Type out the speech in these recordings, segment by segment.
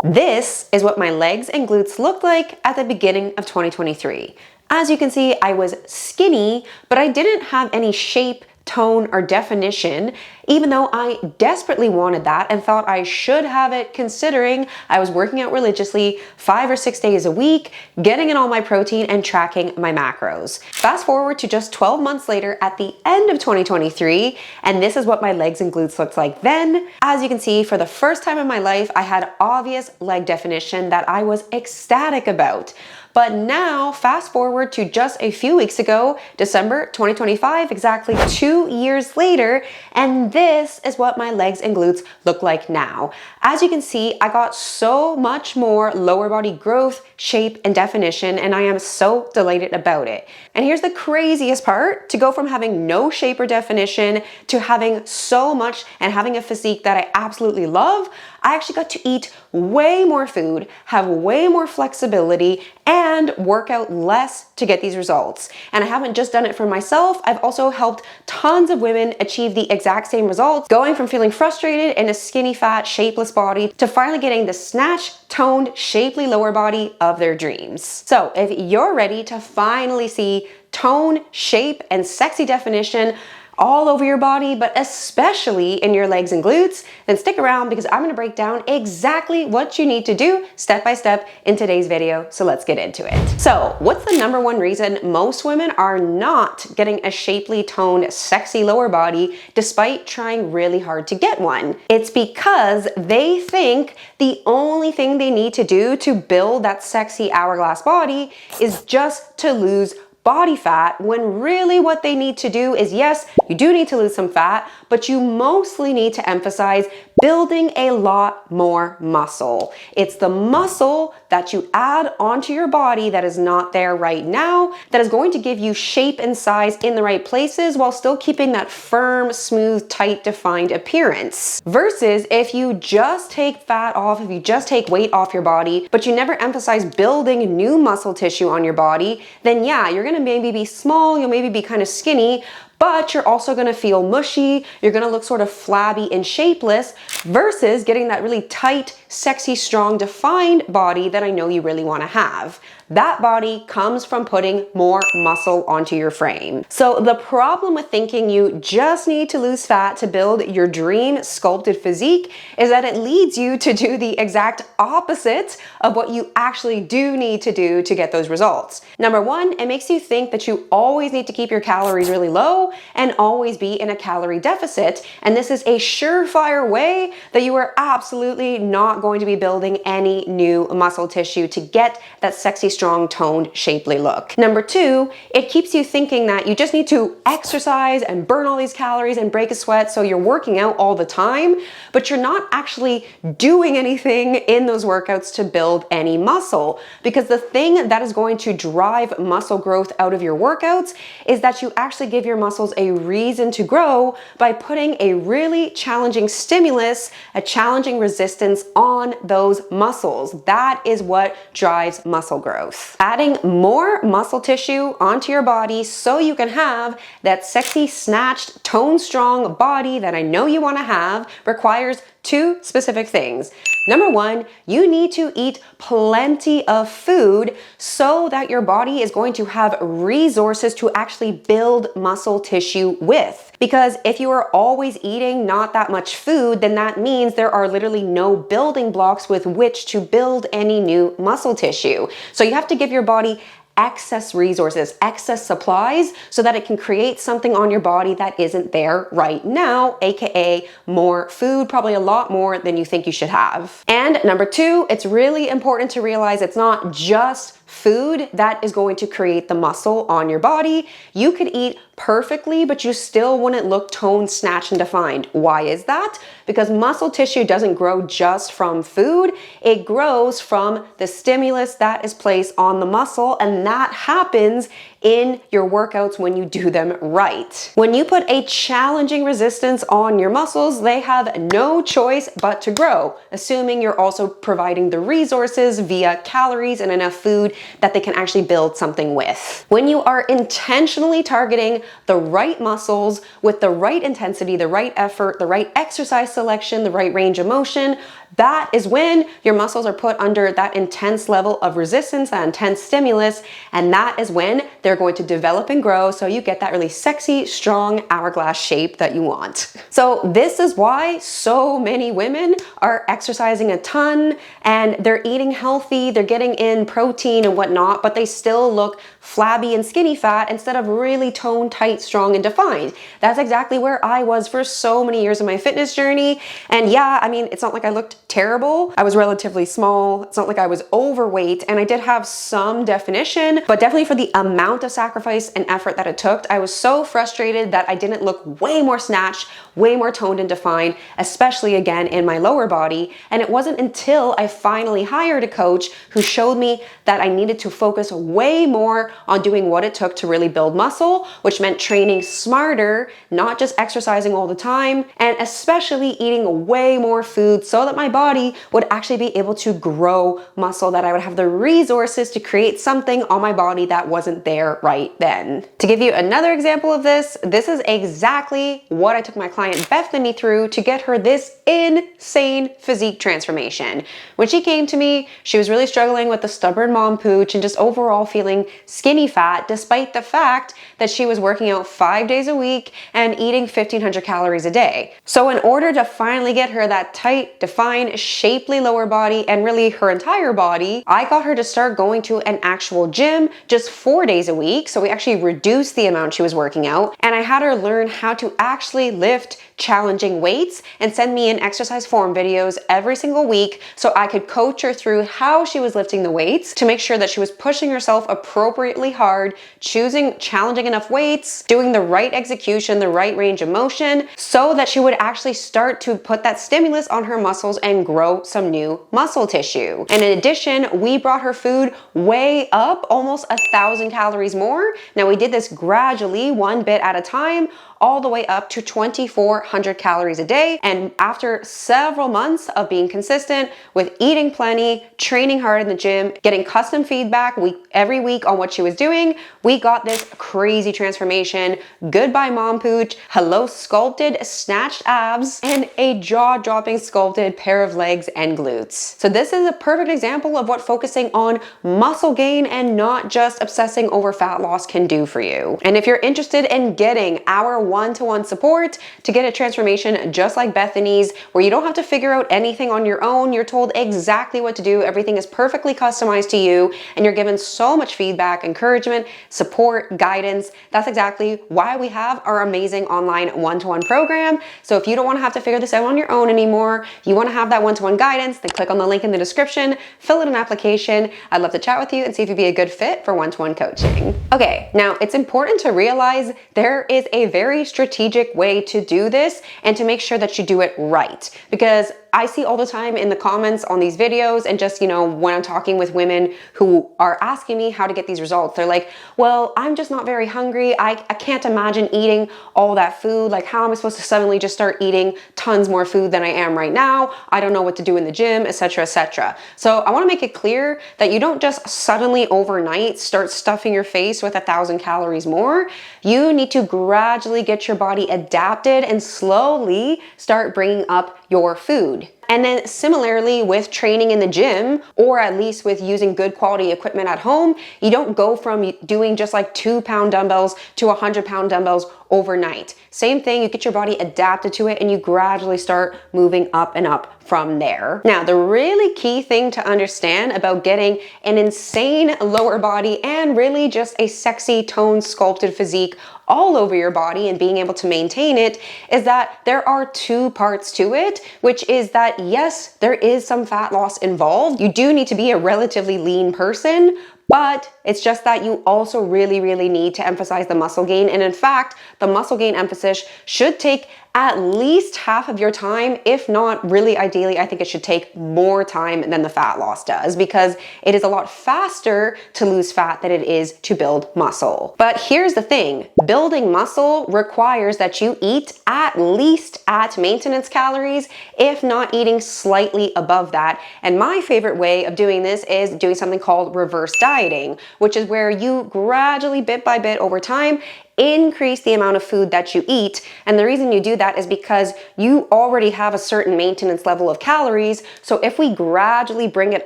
This is what my legs and glutes looked like at the beginning of 2023. As you can see, I was skinny, but I didn't have any shape, tone, or definition, even though I desperately wanted that and thought I should have it, considering I was working out religiously 5 or 6 days a week, getting in all my protein and tracking my macros. Fast forward to just 12 months later at the end of 2023, and this is what my legs and glutes looked like then. As you can see, for the first time in my life, I had obvious leg definition that I was ecstatic about. But now, fast forward to just a few weeks ago, December 2025, exactly 2 years later, and this is what my legs and glutes look like now. As you can see, I got so much more lower body growth, shape, and definition, and I am so delighted about it. And here's the craziest part: to go from having no shape or definition to having so much and having a physique that I absolutely love, I actually got to eat way more food, have way more flexibility, and work out less to get these results. And I haven't just done it for myself, I've also helped tons of women achieve the exact same results, going from feeling frustrated in a skinny, fat, shapeless body to finally getting the snatched, toned, shapely lower body of their dreams. So if you're ready to finally see tone, shape, and sexy definition all over your body, but especially in your legs and glutes, then stick around because I'm gonna break down exactly what you need to do step by step in today's video. So let's get into it. So what's the number one reason most women are not getting a shapely, toned, sexy lower body despite trying really hard to get one? It's because they think the only thing they need to do to build that sexy hourglass body is just to lose body fat, when really what they need to do is, yes, you do need to lose some fat, but you mostly need to emphasize building a lot more muscle. It's the muscle that you add onto your body that is not there right now that is going to give you shape and size in the right places while still keeping that firm, smooth, tight, defined appearance. Versus if you just take fat off, if you just take weight off your body, but you never emphasize building new muscle tissue on your body, then yeah, you're gonna maybe be small, you'll maybe be kind of skinny, but you're also gonna feel mushy, you're gonna look sort of flabby and shapeless, versus getting that really tight, sexy, strong, defined body that I know you really wanna have. That body comes from putting more muscle onto your frame. So the problem with thinking you just need to lose fat to build your dream sculpted physique is that it leads you to do the exact opposite of what you actually do need to do to get those results. Number one, it makes you think that you always need to keep your calories really low and always be in a calorie deficit. And this is a surefire way that you are absolutely not going to be building any new muscle tissue to get that sexy, strong, toned, shapely look. Number two, it keeps you thinking that you just need to exercise and burn all these calories and break a sweat, so you're working out all the time, but you're not actually doing anything in those workouts to build any muscle. Because the thing that is going to drive muscle growth out of your workouts is that you actually give your muscles a reason to grow by putting a really challenging stimulus, a challenging resistance on those muscles. That is what drives muscle growth. Adding more muscle tissue onto your body so you can have that sexy, snatched, tone strong body that I know you want to have requires two specific things. Number one, you need to eat plenty of food so that your body is going to have resources to actually build muscle tissue with. Because if you are always eating not that much food, then that means there are literally no building blocks with which to build any new muscle tissue. So you have to give your body excess resources, excess supplies, so that it can create something on your body that isn't there right now, aka more food, probably a lot more than you think you should have. And number two, it's really important to realize it's not just food that is going to create the muscle on your body. You could eat perfectly, but you still wouldn't look toned, snatched, and defined. Why is that? Because muscle tissue doesn't grow just from food. It grows from the stimulus that is placed on the muscle, and that happens in your workouts when you do them right. When you put a challenging resistance on your muscles, they have no choice but to grow, assuming you're also providing the resources via calories and enough food that they can actually build something with. When you are intentionally targeting the right muscles with the right intensity, the right effort, the right exercise selection, the right range of motion, that is when your muscles are put under that intense level of resistance, that intense stimulus, and that is when they're going to develop and grow so you get that really sexy, strong hourglass shape that you want. So this is why so many women are exercising a ton and they're eating healthy, they're getting in protein and whatnot, but they still look flabby and skinny fat instead of really toned, tight, strong, and defined. That's exactly where I was for so many years of my fitness journey. And yeah, I mean, it's not like I looked terrible. I was relatively small. It's not like I was overweight, and I did have some definition, but definitely for the amount of sacrifice and effort that it took, I was so frustrated that I didn't look way more snatched, way more toned and defined, especially again in my lower body. And it wasn't until I finally hired a coach who showed me that I needed to focus way more on doing what it took to really build muscle, which meant training smarter, not just exercising all the time, and especially eating way more food so that my body would actually be able to grow muscle, that I would have the resources to create something on my body that wasn't there right then. To give you another example of this, this is exactly what I took my client Bethany through to get her this insane physique transformation. When she came to me, she was really struggling with the stubborn mom pooch and just overall feeling skinny fat, despite the fact that she was working out 5 days a week and eating 1,500 calories a day. So in order to finally get her that tight, defined, shapely lower body and really her entire body, I got her to start going to an actual gym just 4 days a week. So we actually reduced the amount she was working out, and I had her learn how to actually lift challenging weights and send me in exercise form videos every single week so I could coach her through how she was lifting the weights to make sure that she was pushing herself appropriately hard, choosing challenging enough weights, doing the right execution, the right range of motion, so that she would actually start to put that stimulus on her muscles and grow some new muscle tissue. And in addition, we brought her food way up, almost 1,000 calories more. Now we did this gradually, one bit at a time, all the way up to 2,400 calories a day. And after several months of being consistent with eating plenty, training hard in the gym, getting custom feedback every week on what she was doing, we got this crazy transformation. Goodbye mom pooch, hello sculpted, snatched abs, and a jaw-dropping sculpted pair of legs and glutes. So this is a perfect example of what focusing on muscle gain and not just obsessing over fat loss can do for you. And if you're interested in getting our one-to-one support to get a transformation just like Bethany's, where you don't have to figure out anything on your own, you're told exactly what to do, everything is perfectly customized to you, and you're given so much feedback, encouragement, support, guidance. That's exactly why we have our amazing online one-to-one program. So if you don't want to have to figure this out on your own anymore, you want to have that one-to-one guidance, then click on the link in the description, fill in an application. I'd love to chat with you and see if you'd be a good fit for one-to-one coaching. Okay, now it's important to realize there is a very strategic way to do this and to make sure that you do it right, because I see all the time in the comments on these videos, and just, you know, when I'm talking with women who are asking me how to get these results, they're like, well, I'm just not very hungry. I can't imagine eating all that food. Like, how am I supposed to suddenly just start eating tons more food than I am right now? I don't know what to do in the gym, etc., etc. So I want to make it clear that you don't just suddenly overnight start stuffing your face with 1,000 calories more. You need to gradually get your body adapted and slowly start bringing up your food. And then similarly with training in the gym, or at least with using good quality equipment at home, you don't go from doing just like 2-pound dumbbells to 100-pound dumbbells overnight. Same thing, you get your body adapted to it and you gradually start moving up and up from there. Now, the really key thing to understand about getting an insane lower body and really just a sexy, toned, sculpted physique all over your body and being able to maintain it is that there are 2 parts to it, which is that yes, there is some fat loss involved. You do need to be a relatively lean person, but it's just that you also really, really need to emphasize the muscle gain. And in fact, the muscle gain emphasis should take at least half of your time. If not, really ideally, I think it should take more time than the fat loss does, because it is a lot faster to lose fat than it is to build muscle. But here's the thing, building muscle requires that you eat at least at maintenance calories, if not eating slightly above that. And my favorite way of doing this is doing something called reverse dieting, which is where you gradually, bit by bit over time, increase the amount of food that you eat. And the reason you do that is because you already have a certain maintenance level of calories. So if we gradually bring it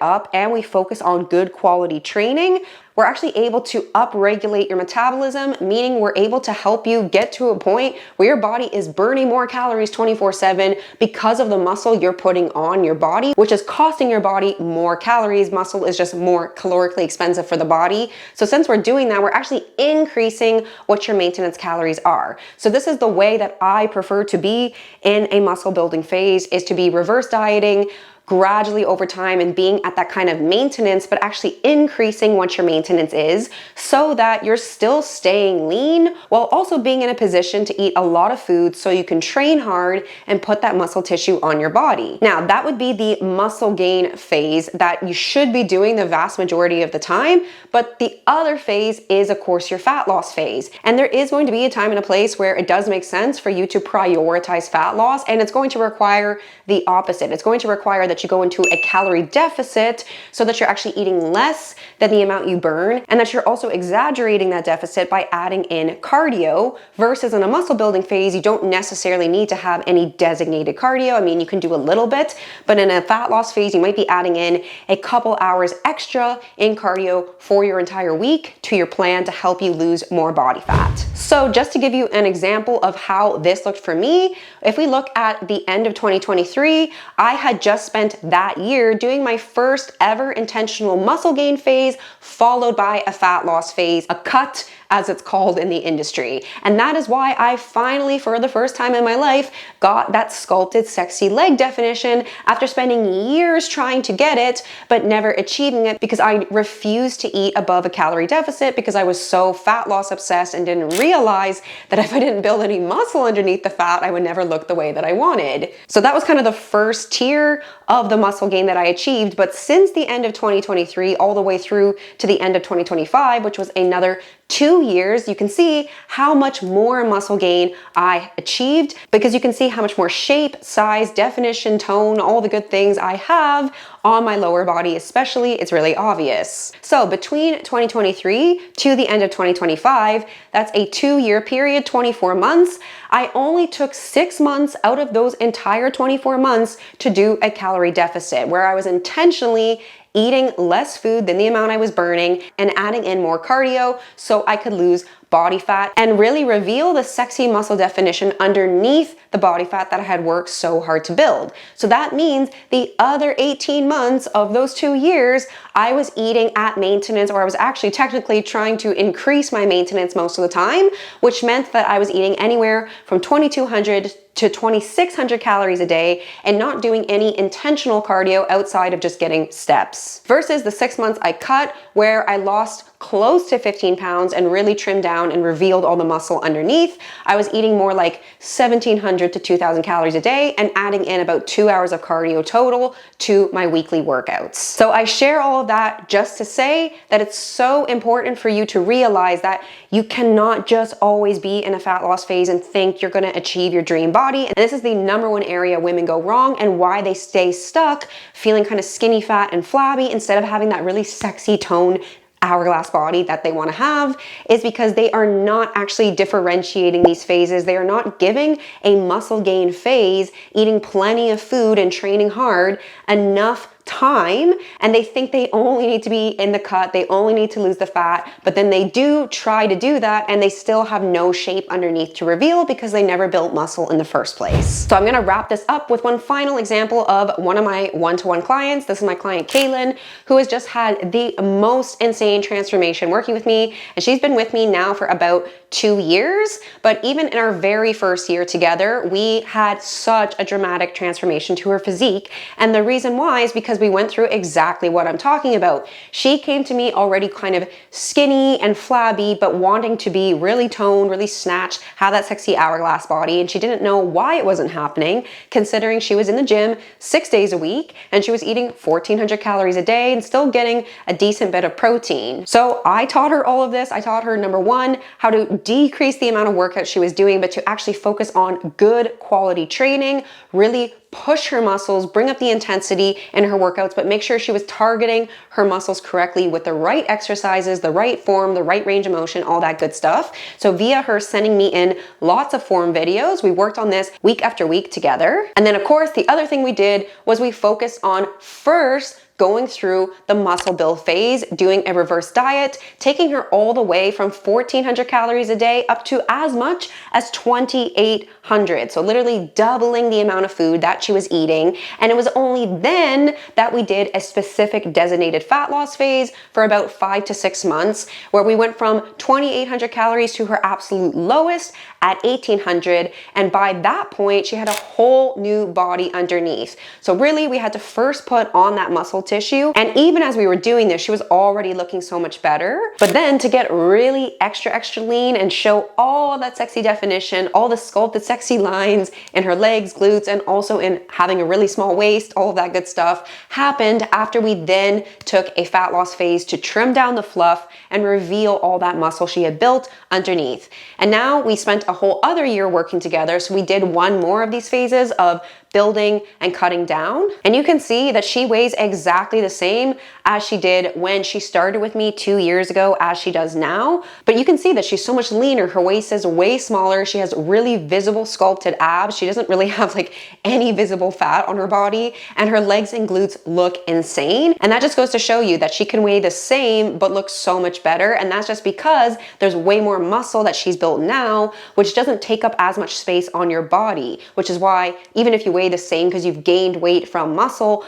up and we focus on good quality training, we're actually able to upregulate your metabolism, meaning we're able to help you get to a point where your body is burning more calories 24/7 because of the muscle you're putting on your body, which is costing your body more calories. Muscle is just more calorically expensive for the body. So since we're doing that, we're actually increasing what your maintenance calories are. So this is the way that I prefer to be in a muscle building phase, is to be reverse dieting gradually over time and being at that kind of maintenance, but actually increasing what your maintenance is so that you're still staying lean while also being in a position to eat a lot of food so you can train hard and put that muscle tissue on your body. Now, that would be the muscle gain phase that you should be doing the vast majority of the time, but the other phase is, of course, your fat loss phase. And there is going to be a time and a place where it does make sense for you to prioritize fat loss, and it's going to require the opposite. It's going to require that you go into a calorie deficit so that you're actually eating less than the amount you burn, and that you're also exaggerating that deficit by adding in cardio, versus in a muscle building phase, you don't necessarily need to have any designated cardio. I mean, you can do a little bit, but in a fat loss phase, you might be adding in a couple hours extra in cardio for your entire week to your plan to help you lose more body fat. So just to give you an example of how this looked for me, if we look at the end of 2023, I had just spent that year doing my first ever intentional muscle gain phase, followed by a fat loss phase, a cut as it's called in the industry. And that is why I finally, for the first time in my life, got that sculpted sexy leg definition after spending years trying to get it, but never achieving it because I refused to eat above a calorie deficit because I was so fat loss obsessed and didn't realize that if I didn't build any muscle underneath the fat, I would never look the way that I wanted. So that was kind of the first tier of the muscle gain that I achieved. But since the end of 2023, all the way through to the end of 2025, which was another 2 years, you can see how much more muscle gain I achieved, because you can see how much more shape, size, definition, tone, all the good things I have on my lower body especially. It's really obvious. So between 2023 to the end of 2025, that's a 2-year period, 24 months. I only took 6 months out of those entire 24 months to do a calorie deficit, where I was intentionally eating less food than the amount I was burning and adding in more cardio so I could lose body fat and really reveal the sexy muscle definition underneath the body fat that I had worked so hard to build. So that means the other 18 months of those 2 years, I was eating at maintenance, or I was actually technically trying to increase my maintenance most of the time, which meant that I was eating anywhere from 2,200 to 2,600 calories a day and not doing any intentional cardio outside of just getting steps. Versus the 6 months I cut, where I lost close to 15 pounds and really trimmed down and revealed all the muscle underneath. I was eating more like 1,700 to 2,000 calories a day and adding in about 2 hours of cardio total to my weekly workouts. So I share all of that just to say that it's so important for you to realize that you cannot just always be in a fat loss phase and think you're gonna achieve your dream body. And this is the #1 area women go wrong and why they stay stuck feeling kind of skinny fat and flabby instead of having that really sexy toned hourglass body that they want to have, is because they are not actually differentiating these phases. They are not giving a muscle gain phase, eating plenty of food and training hard, enough time, and they think they only need to be in the cut, they only need to lose the fat, but then they do try to do that and they still have no shape underneath to reveal because they never built muscle in the first place. So I'm gonna wrap this up with one final example of one of my one-to-one clients. This is my client Kaylin, who has just had the most insane transformation working with me, and she's been with me now for about 2 years, but even in our very first year together, we had such a dramatic transformation to her physique, and the reason why is because we went through exactly what I'm talking about. She came to me already kind of skinny and flabby, but wanting to be really toned, really snatched, have that sexy hourglass body, and she didn't know why it wasn't happening, considering she was in the gym 6 days a week, and she was eating 1,400 calories a day and still getting a decent bit of protein. So I taught her all of this. I taught her, #1, how to decrease the amount of workout she was doing, but to actually focus on good quality training, really push her muscles, bring up the intensity in her workouts, but make sure she was targeting her muscles correctly with the right exercises, the right form, the right range of motion, all that good stuff. So via her sending me in lots of form videos, we worked on this week after week together. And then of course, the other thing we did was we focused on first going through the muscle build phase, doing a reverse diet, taking her all the way from 1,400 calories a day up to as much as 2,800. So literally doubling the amount of food that she was eating. And it was only then that we did a specific designated fat loss phase for about 5 to 6 months, where we went from 2,800 calories to her absolute lowest at 1,800. And by that point, she had a whole new body underneath. So really, we had to first put on that muscle tissue. And even as we were doing this, she was already looking so much better. But then to get really extra lean and show all that sexy definition, all the sculpted sexy lines in her legs, glutes, and also in having a really small waist, all of that good stuff happened after we then took a fat loss phase to trim down the fluff and reveal all that muscle she had built underneath. And now we spent a whole other year working together. So we did one more of these phases of building and cutting down. And you can see that she weighs exactly the same as she did when she started with me 2 years ago as she does now. But you can see that she's so much leaner. Her waist is way smaller. She has really visible sculpted abs. She doesn't really have like any visible fat on her body, and her legs and glutes look insane. And that just goes to show you that she can weigh the same but look so much better. And that's just because there's way more muscle that she's built now, which doesn't take up as much space on your body, which is why even if you weigh the same because you've gained weight from muscle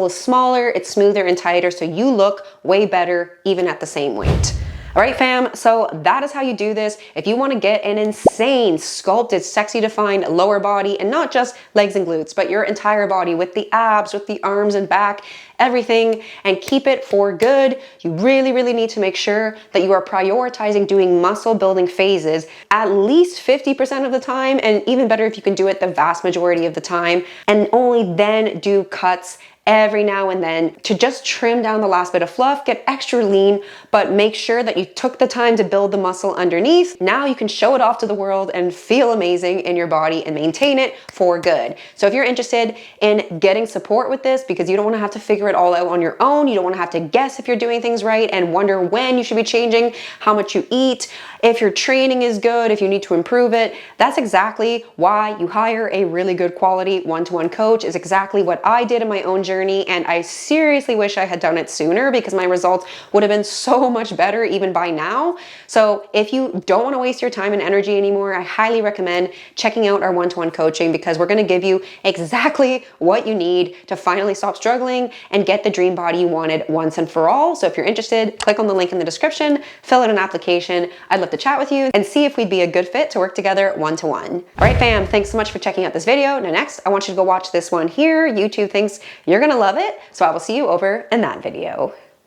is smaller, it's smoother and tighter, so you look way better even at the same weight. All right, fam, so that is how you do this. If you want to get an insane, sculpted, sexy defined lower body, and not just legs and glutes, but your entire body with the abs, with the arms and back, everything, and keep it for good, you really need to make sure that you are prioritizing doing muscle building phases at least 50% of the time, and even better if you can do it the vast majority of the time, and only then do cuts every now and then to just trim down the last bit of fluff, get extra lean, but make sure that you took the time to build the muscle underneath. Now you can show it off to the world and feel amazing in your body and maintain it for good. So if you're interested in getting support with this, because you don't want to have to figure it all out on your own, you don't want to have to guess if you're doing things right and wonder when you should be changing how much you eat, if your training is good, if you need to improve it, that's exactly why you hire a really good quality one-to-one coach. Is exactly what I did in my own journey, and I seriously wish I had done it sooner because my results would have been so much better even by now. So if you don't want to waste your time and energy anymore, I highly recommend checking out our one-to-one coaching, because we're going to give you exactly what you need to finally stop struggling and get the dream body you wanted once and for all. So if you're interested, click on the link in the description, fill out an application. I'd love to chat with you and see if we'd be a good fit to work together one-to-one. All right, fam, thanks so much for checking out this video. Now next, I want you to go watch this one here. YouTube thinks you're gonna love it, so I will see you over in that video.